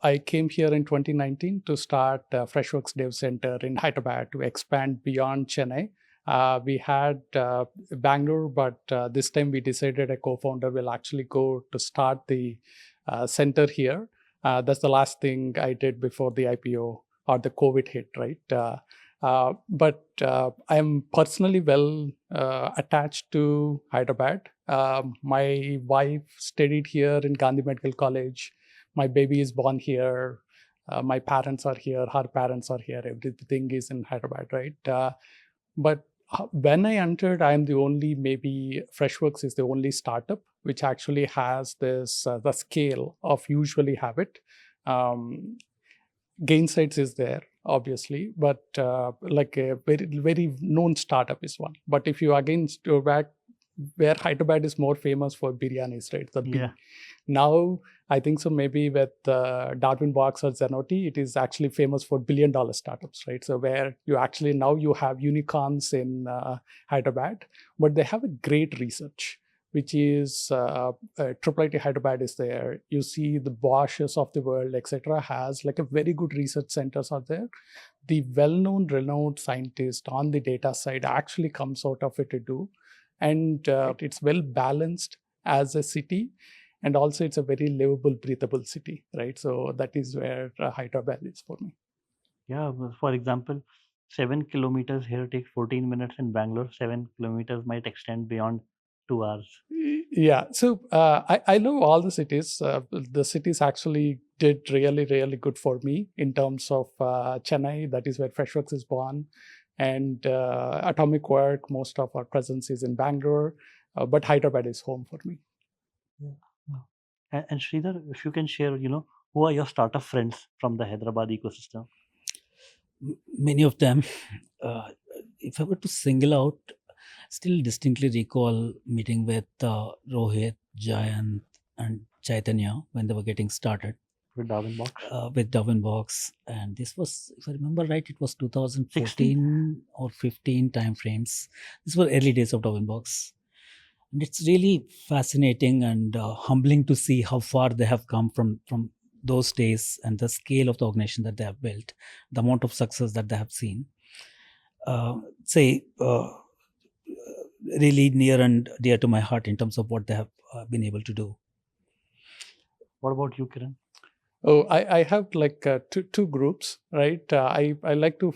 I came here in 2019 to start Freshworks Dev Center in Hyderabad to expand beyond Chennai. We had Bangalore, but this time we decided a co-founder will actually go to start the center here. That's the last thing I did before the IPO or the COVID hit, right? But I am personally well attached to Hyderabad. My wife studied here in Gandhi Medical College. My baby is born here. My parents are here. Her parents are here. Everything is in Hyderabad, right? But when I entered, I am the only, maybe Freshworks is the only startup which actually has this, the scale of usually have it. Gainsights is there, obviously, but like a very, very known startup is one. But if you again go back, where Hyderabad is more famous for biryanis, right? Yeah. Now, I think so maybe with Darwinbox or Zenoti, it is actually famous for billion-dollar startups, right? So where you actually, now you have unicorns in Hyderabad, but they have a great research, which is Triple IT Hyderabad is there. You see the Bosches of the world, etc., has like a very good research centers out there. The well-known, renowned scientist on the data side actually comes out of it to do. And it's well balanced as a city, and also it's a very livable, breathable city, right? So that is where Hyderabad is for me. Yeah, for example, 7 kilometers here takes 14 minutes. In Bangalore, 7 kilometers might extend beyond 2 hours. Yeah, so I love all the cities. The cities actually did really, really good for me in terms of Chennai, that is where Freshworks is born. And Atomicwork, most of our presence is in Bangalore, but Hyderabad is home for me. Yeah. And Sreedhar, if you can share, who are your startup friends from the Hyderabad ecosystem? Many of them. If I were to single out, still distinctly recall meeting with Rohit, Jayant, and Chaitanya when they were getting started. With Darwinbox? With Darwinbox. And this was, if I remember right, it was 2014 or 15 timeframes. These were early days of Darwinbox. And it's really fascinating and humbling to see how far they have come from those days and the scale of the organization that they have built, the amount of success that they have seen. Really near and dear to my heart in terms of what they have been able to do. What about you, Kiran? Oh, I have like two groups, right? I like to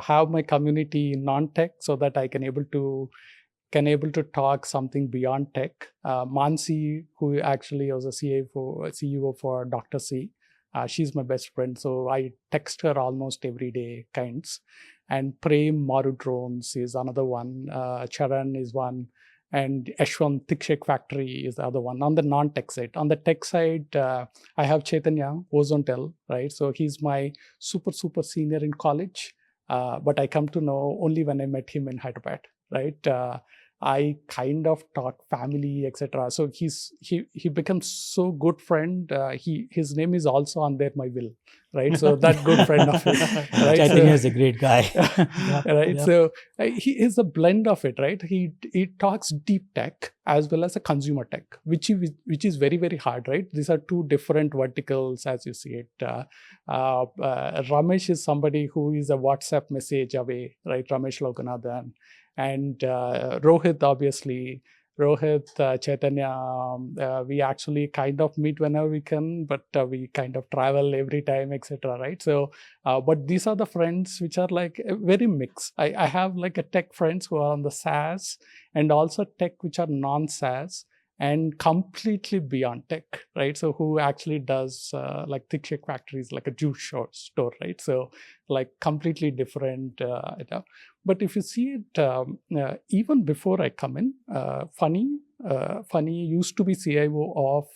have my community non-tech so that I can able to talk something beyond tech. Mansi, who actually was a CEO for Dr. C, she's my best friend. So I text her almost every day, kinds. And Prem Maru Drones is another one. Charan is one. And Ashwan Thick Factory is the other one on the non-tech side. On the tech side, I have Chaitanya Ozontel, right? So he's my super senior in college, but I come to know only when I met him in Hyderabad, right? I kind of talk family, etc. So he becomes so good friend. His name is also on there, my will, right? So that good friend of his, right? Chaitanya is a great guy, right? Yep. So he is a blend of it, right? He talks deep tech as well as a consumer tech, which is very hard, right? These are two different verticals as you see it. Ramesh is somebody who is a WhatsApp message away, right? Ramesh Loganathan. And Rohit, obviously, Chaitanya, we actually kind of meet whenever we can, but we kind of travel every time, etc. Right? So, but these are the friends which are like very mixed. I have like a tech friends who are on the SaaS and also tech which are non-SaaS and completely beyond tech, right? So who actually does like Thick Shake Factories, like a juice store, right? So like completely different. But if you see it, even before I come in, Funny used to be CIO of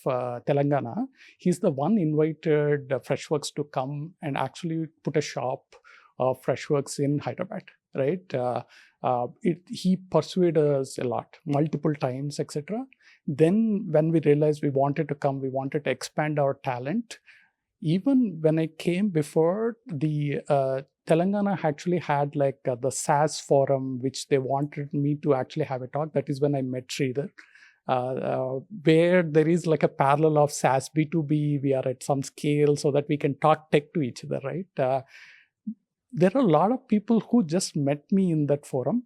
Telangana. He's the one invited Freshworks to come and actually put a shop of Freshworks in Hyderabad, right? He persuaded us a lot, multiple times, etc. Then when we realized we wanted to come, we wanted to expand our talent. Even when I came before, the Telangana actually had like the SaaS forum, which they wanted me to actually have a talk. That is when I met Sreedhar. where there is like a parallel of SaaS B2B. We are at some scale so that we can talk tech to each other, right? There are a lot of people who just met me in that forum,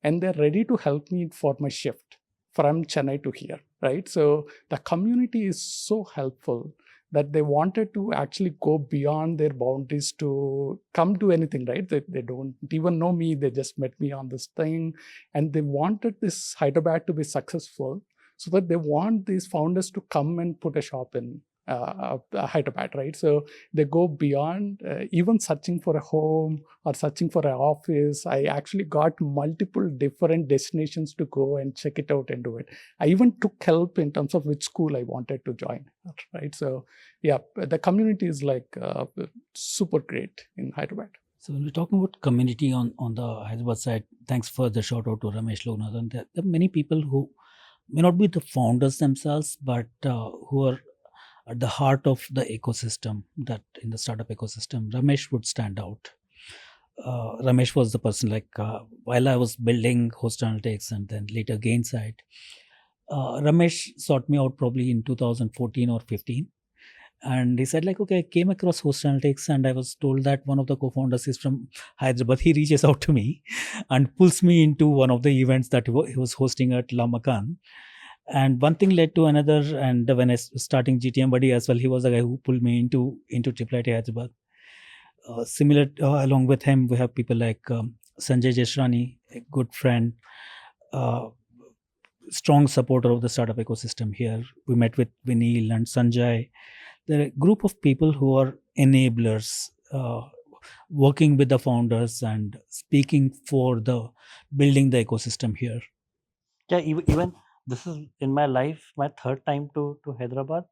and they're ready to help me for my shift from Chennai to here, right? So the community is so helpful that they wanted to actually go beyond their boundaries to come to anything, right? They don't even know me. They just met me on this thing, and they wanted this Hyderabad to be successful, so that they want these founders to come and put a shop in Hyderabad, right? So they go beyond even searching for a home or searching for an office. I actually got multiple different destinations to go and check it out and do it. I even took help in terms of which school I wanted to join, right? So yeah, the community is like super great in Hyderabad. So when we're talking about community on the Hyderabad side, thanks for the shout out to Ramesh Loganathan. There are many people who may not be the founders themselves, but who are at the heart of the ecosystem, that in the startup ecosystem. Ramesh would stand out. Ramesh was the person, like while I was building Host Analytics and then later Gainside, Ramesh sought me out probably in 2014 or 15. And he said, like, okay, I came across Host Analytics and I was told that one of the co-founders is from Hyderabad. He reaches out to me and pulls me into one of the events that he was hosting at La Makan. And one thing led to another. And when I was starting GTM Buddy as well, he was the guy who pulled me into IIIT Hyderabad. Similar, along with him, we have people like Sanjay Jeshrani, a good friend, strong supporter of the startup ecosystem here. We met with Vinil and Sanjay. There are a group of people who are enablers, working with the founders and speaking for the building the ecosystem here. Yeah, even this is in my life my third time to Hyderabad,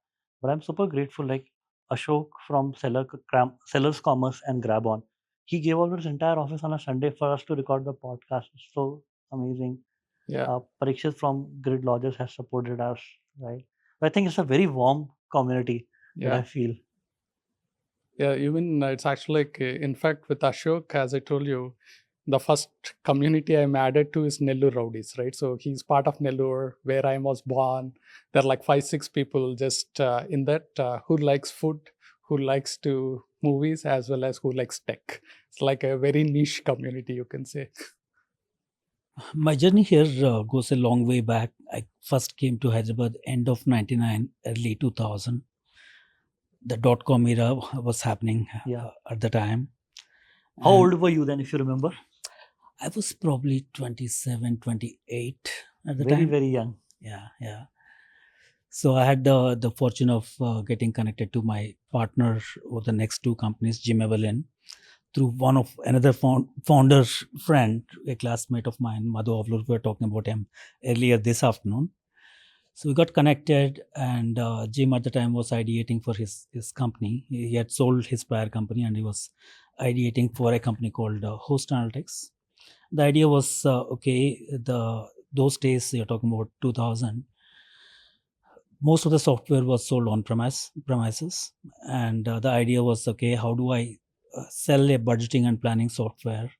but I'm super grateful. Like Ashok from Sellers Commerce and GrabOn, he gave over his entire office on a Sunday for us to record the podcast. It's so amazing. Yeah. Parikshit from Grid Lodges has supported us, right? But I think it's a very warm community that I feel. Yeah, even it's actually like, in fact, with Ashok, as I told you, the first community I'm added to is Nellore Rowdies, right? So he's part of Nellore, where I was born. There are like 5-6 people just in that who likes food, who likes to movies, as well as who likes tech. It's like a very niche community, you can say. My journey here goes a long way back. I first came to Hyderabad end of 99, early 2000. The .com era was happening at the time. How old were you then, if you remember? I was probably 27, 28 at the very, time. Very young. Yeah. So I had the fortune of getting connected to my partner over the next two companies, Jim Evelyn, through one of another founder friend, a classmate of mine, Madhu Avlur. We were talking about him earlier this afternoon. So we got connected, and Jim at the time was ideating for his company. He had sold his prior company and he was ideating for a company called Host Analytics. The idea was, those days, you're talking about 2000, most of the software was sold on premises. And the idea was, okay, how do I sell a budgeting and planning software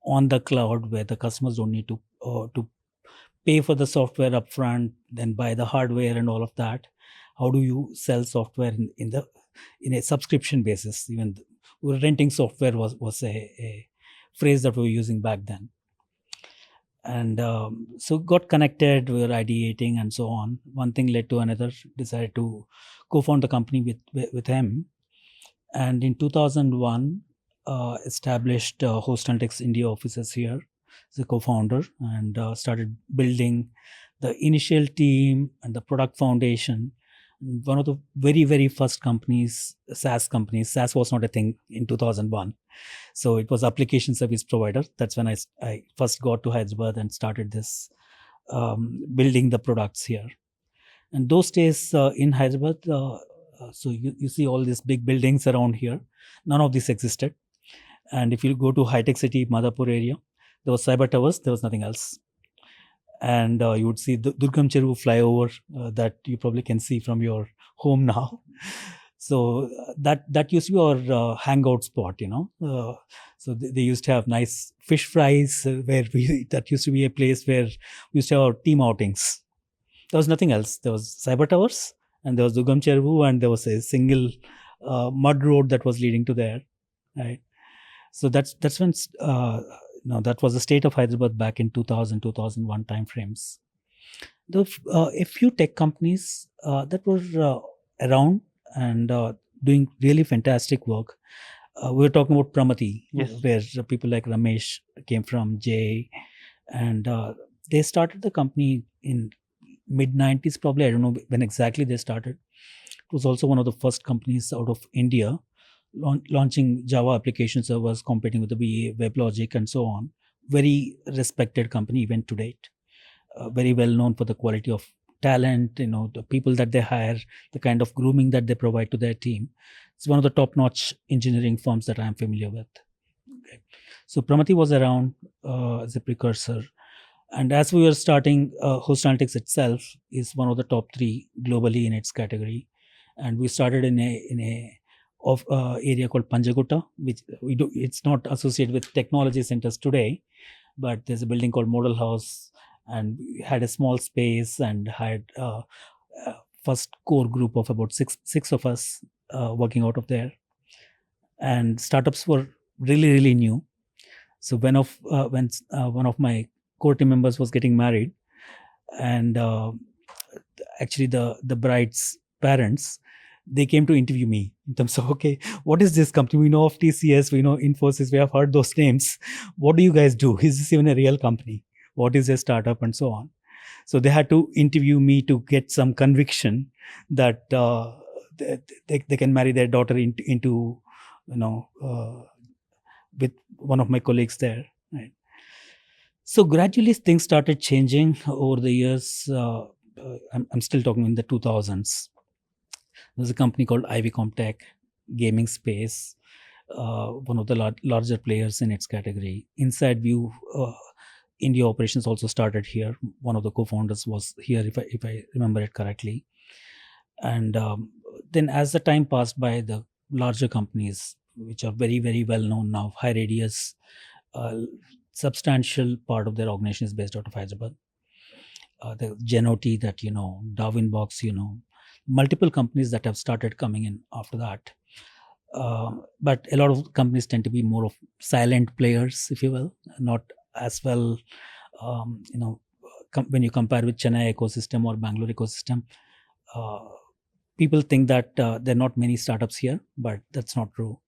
on the cloud where the customers don't need to pay for the software upfront, then buy the hardware and all of that? How do you sell software in a subscription basis? Even renting software was a phrase that we were using back then. And so got connected, we were ideating and so on. One thing led to another, decided to co-found the company with him. And in 2001, established Host Analytics India offices here as a co-founder, and started building the initial team and the product foundation. One of the very, very first companies, SaaS companies. SaaS was not a thing in 2001. So it was application service provider. That's when I first got to Hyderabad and started this building the products here. And those days in Hyderabad, so you see all these big buildings around here. None of this existed. And if you go to High Tech City, Madhapur area, there was Cyber Towers, there was nothing else. And you would see the Durgam Cheru flyover that you probably can see from your home now. So that used to be our hangout spot, So they used to have nice fish fries that used to be a place where we used to have our team outings. There was nothing else. There was Cyber Towers, and there was Dugam Chervu, and there was a single mud road that was leading to there, right? So that's when that was the state of Hyderabad back in 2000, 2001 timeframes. A few tech companies that were around and doing really fantastic work. We were talking about Pramati, Yes. where people like Ramesh came from, Jay, and they started the company in mid-90s, probably. I don't know when exactly they started. It was also one of the first companies out of India launching Java application servers, competing with the VA, WebLogic, and so on. Very respected company even to date. Very well known for the quality of talent, the people that they hire, the kind of grooming that they provide to their team. It's one of the top-notch engineering firms that I'm familiar with. Okay. So Pramati was around as a precursor. And as we were starting, Host Analytics itself is one of the top 3 globally in its category. And we started in a area called Panjagutta, which it's not associated with technology centers today, but there's a building called Model House, and we had a small space and had first core group of about six of us working out of there. And startups were really new. So when one of my core team members was getting married, and actually the bride's parents, they came to interview me in terms of, okay, what is this company? We know of TCS, we know Infosys, we have heard those names. What do you guys do? Is this even a real company? What is a startup, and so on? So they had to interview me to get some conviction that they can marry their daughter into with one of my colleagues there. Right. So gradually things started changing over the years. I'm still talking in the 2000s. There's a company called Ivcom Tech, gaming space, one of the larger players in its category. Inside View, India operations also started here. One of the co-founders was here, if I remember it correctly. And then as the time passed by, the larger companies, which are very, very well known now, High Radius, substantial part of their organization is based out of Hyderabad. The Genoti that Darwinbox, multiple companies that have started coming in after that. But a lot of companies tend to be more of silent players, if you will, not as well, when you compare with Chennai ecosystem or Bangalore ecosystem. People think that there are not many startups here, but that's not true.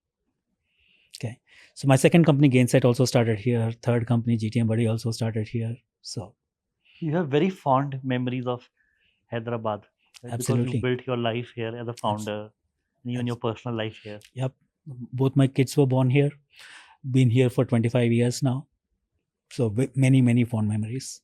Okay. So my second company, Gainsight, also started here. Third company, GTM Buddy, also started here. So you have very fond memories of Hyderabad, right? Absolutely. Because you built your life here as a founder, and even your personal life here. Yep. Both my kids were born here. Been here for 25 years now. So many fond memories.